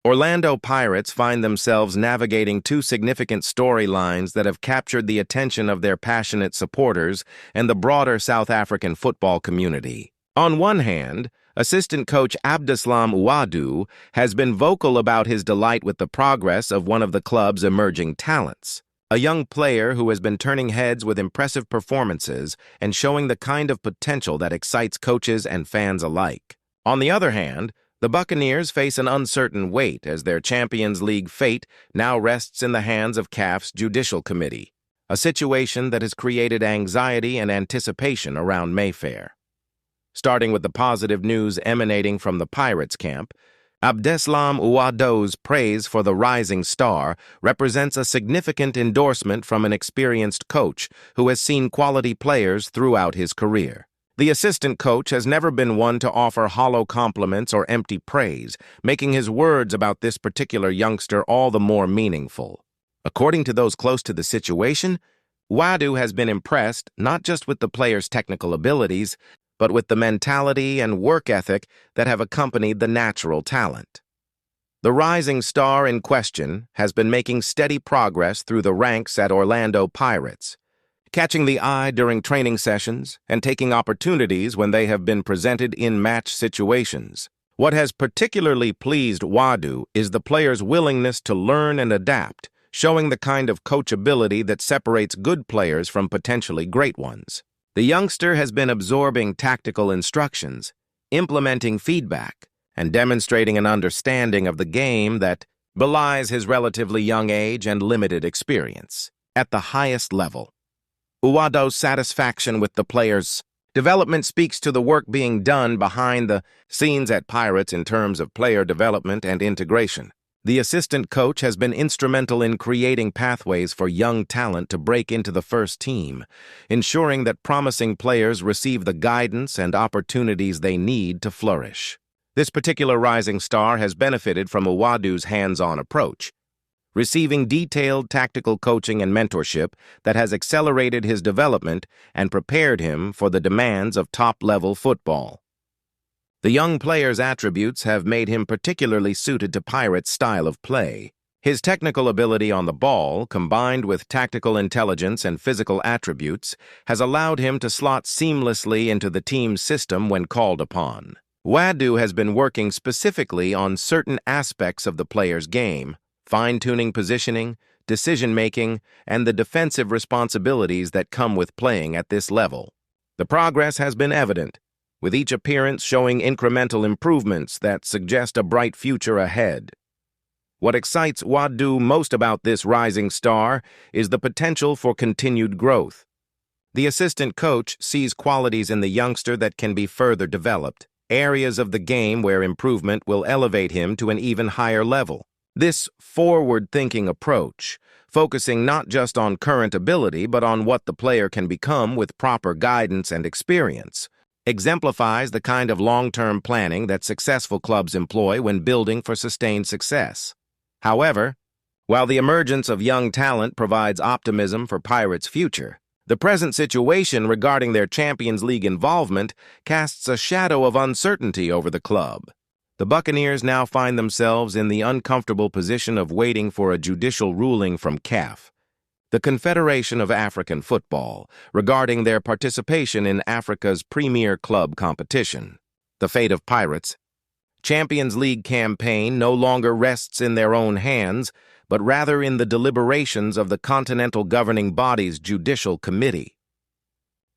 Orlando Pirates find themselves navigating two significant storylines that have captured the attention of their passionate supporters and the broader South African football community. On one hand, assistant coach Abdeslam Ouaddou has been vocal about his delight with the progress of one of the club's emerging talents, a young player who has been turning heads with impressive performances and showing the kind of potential that excites coaches and fans alike. On the other hand, the Buccaneers face an uncertain wait as their Champions League fate now rests in the hands of CAF's Judicial Committee, a situation that has created anxiety and anticipation around Mayfair. Starting with the positive news emanating from the Pirates camp, Abdeslam Ouaddou's praise for the rising star represents a significant endorsement from an experienced coach who has seen quality players throughout his career. The assistant coach has never been one to offer hollow compliments or empty praise, making his words about this particular youngster all the more meaningful. According to those close to the situation, Ouaddou has been impressed not just with the player's technical abilities, but with the mentality and work ethic that have accompanied the natural talent. The rising star in question has been making steady progress through the ranks at Orlando Pirates, catching the eye during training sessions and taking opportunities when they have been presented in match situations. What has particularly pleased Ouaddou is the player's willingness to learn and adapt, showing the kind of coachability that separates good players from potentially great ones. The youngster has been absorbing tactical instructions, implementing feedback, and demonstrating an understanding of the game that belies his relatively young age and limited experience. At the highest level, Ouaddou's satisfaction with the player's development speaks to the work being done behind the scenes at Pirates in terms of player development and integration. The assistant coach has been instrumental in creating pathways for young talent to break into the first team, ensuring that promising players receive the guidance and opportunities they need to flourish. This particular rising star has benefited from Ouaddou's hands-on approach, receiving detailed tactical coaching and mentorship that has accelerated his development and prepared him for the demands of top-level football. The young player's attributes have made him particularly suited to Pirates' style of play. His technical ability on the ball, combined with tactical intelligence and physical attributes, has allowed him to slot seamlessly into the team's system when called upon. Ouaddou has been working specifically on certain aspects of the player's game, fine-tuning positioning, decision-making, and the defensive responsibilities that come with playing at this level. The progress has been evident, with each appearance showing incremental improvements that suggest a bright future ahead. What excites Ouaddou most about this rising star is the potential for continued growth. The assistant coach sees qualities in the youngster that can be further developed, areas of the game where improvement will elevate him to an even higher level. This forward-thinking approach, focusing not just on current ability but on what the player can become with proper guidance and experience, exemplifies the kind of long-term planning that successful clubs employ when building for sustained success. However, while the emergence of young talent provides optimism for Pirates' future, the present situation regarding their Champions League involvement casts a shadow of uncertainty over the club. The Buccaneers now find themselves in the uncomfortable position of waiting for a judicial ruling from CAF, the Confederation of African Football, regarding their participation in Africa's premier club competition. The fate of Pirates' Champions League campaign no longer rests in their own hands, but rather in the deliberations of the Continental Governing Body's Judicial Committee.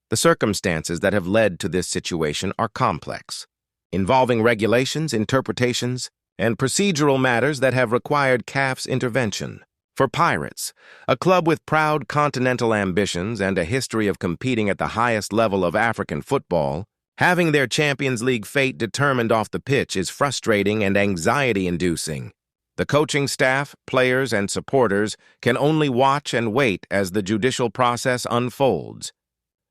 The circumstances that have led to this situation are complex, involving regulations, interpretations, and procedural matters that have required CAF's intervention. For Pirates, a club with proud continental ambitions and a history of competing at the highest level of African football, having their Champions League fate determined off the pitch is frustrating and anxiety-inducing. The coaching staff, players, and supporters can only watch and wait as the judicial process unfolds,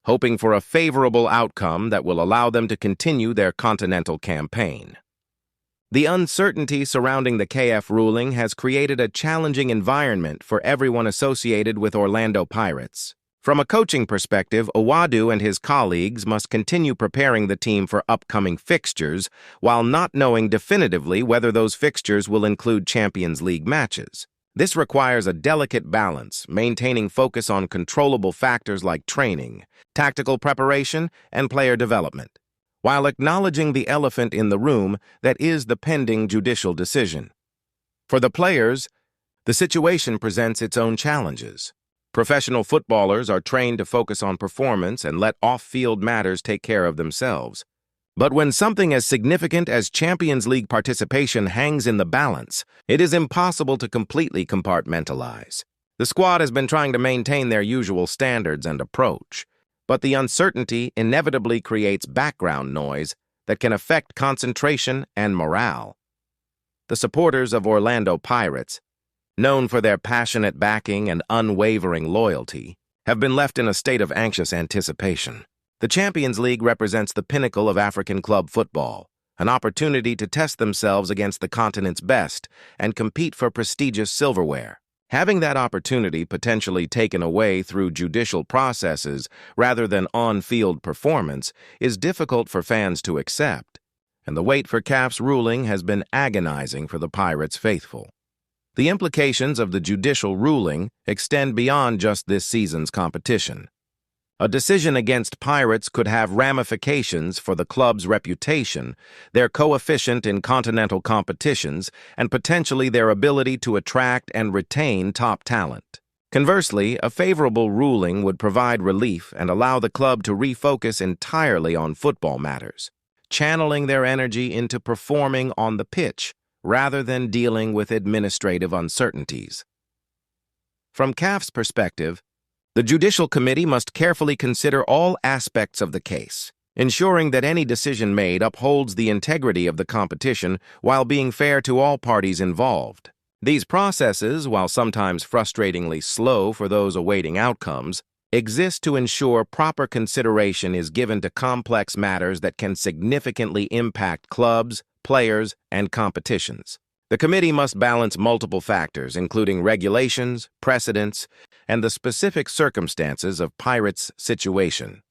hoping for a favorable outcome that will allow them to continue their continental campaign. The uncertainty surrounding the CAF ruling has created a challenging environment for everyone associated with Orlando Pirates. From a coaching perspective, Owadu and his colleagues must continue preparing the team for upcoming fixtures while not knowing definitively whether those fixtures will include Champions League matches. This requires a delicate balance, maintaining focus on controllable factors like training, tactical preparation, and player development, while acknowledging the elephant in the room that is the pending judicial decision. For the players, the situation presents its own challenges. Professional footballers are trained to focus on performance and let off-field matters take care of themselves. But when something as significant as Champions League participation hangs in the balance, it is impossible to completely compartmentalize. The squad has been trying to maintain their usual standards and approach, but the uncertainty inevitably creates background noise that can affect concentration and morale. The supporters of Orlando Pirates, known for their passionate backing and unwavering loyalty, have been left in a state of anxious anticipation. The Champions League represents the pinnacle of African club football, an opportunity to test themselves against the continent's best and compete for prestigious silverware. Having that opportunity potentially taken away through judicial processes rather than on-field performance is difficult for fans to accept, and the wait for CAF's ruling has been agonizing for the Pirates faithful. The implications of the judicial ruling extend beyond just this season's competition. A decision against Pirates could have ramifications for the club's reputation, their coefficient in continental competitions, and potentially their ability to attract and retain top talent. Conversely, a favorable ruling would provide relief and allow the club to refocus entirely on football matters, channeling their energy into performing on the pitch, rather than dealing with administrative uncertainties. From CAF's perspective, the Judicial Committee must carefully consider all aspects of the case, ensuring that any decision made upholds the integrity of the competition while being fair to all parties involved. These processes, while sometimes frustratingly slow for those awaiting outcomes, exist to ensure proper consideration is given to complex matters that can significantly impact clubs, players, and competitions. The committee must balance multiple factors, including regulations, precedents, and the specific circumstances of Pirates' situation.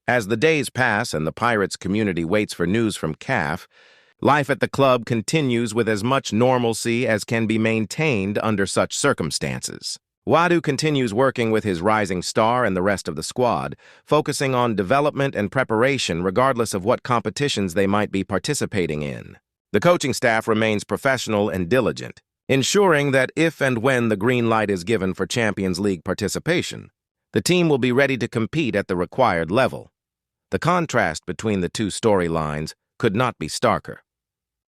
As the days pass and the Pirates community waits for news from CAF, life at the club continues with as much normalcy as can be maintained under such circumstances. Owadu continues working with his rising star and the rest of the squad, focusing on development and preparation regardless of what competitions they might be participating in. The coaching staff remains professional and diligent, ensuring that if and when the green light is given for Champions League participation, the team will be ready to compete at the required level. The contrast between the two storylines could not be starker.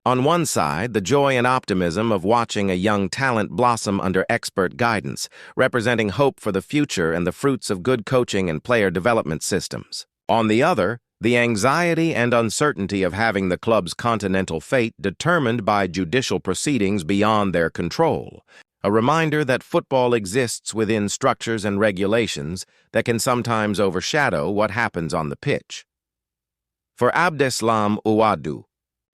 On one side, the joy and optimism of watching a young talent blossom under expert guidance, representing hope for the future and the fruits of good coaching and player development systems. On the other, the anxiety and uncertainty of having the club's continental fate determined by judicial proceedings beyond their control, a reminder that football exists within structures and regulations that can sometimes overshadow what happens on the pitch. For Abdeslam Owadu,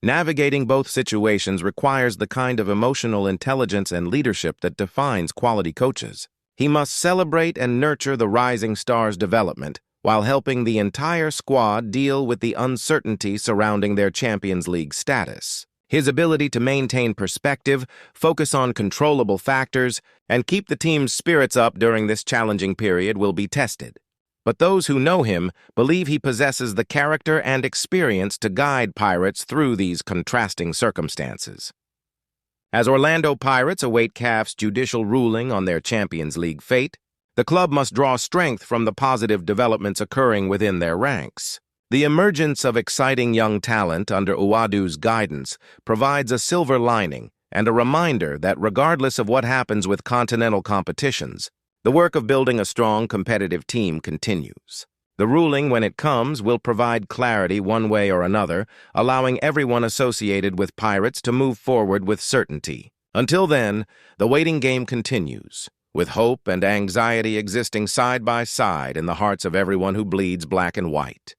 navigating both situations requires the kind of emotional intelligence and leadership that defines quality coaches. He must celebrate and nurture the rising star's development while helping the entire squad deal with the uncertainty surrounding their Champions League status. His ability to maintain perspective, focus on controllable factors, and keep the team's spirits up during this challenging period will be tested. But those who know him believe he possesses the character and experience to guide Pirates through these contrasting circumstances. As Orlando Pirates await CAF's judicial ruling on their Champions League fate, the club must draw strength from the positive developments occurring within their ranks. The emergence of exciting young talent under Owadu's guidance provides a silver lining and a reminder that regardless of what happens with continental competitions, the work of building a strong, competitive team continues. The ruling, when it comes, will provide clarity one way or another, allowing everyone associated with Pirates to move forward with certainty. Until then, the waiting game continues, with hope and anxiety existing side by side in the hearts of everyone who bleeds black and white.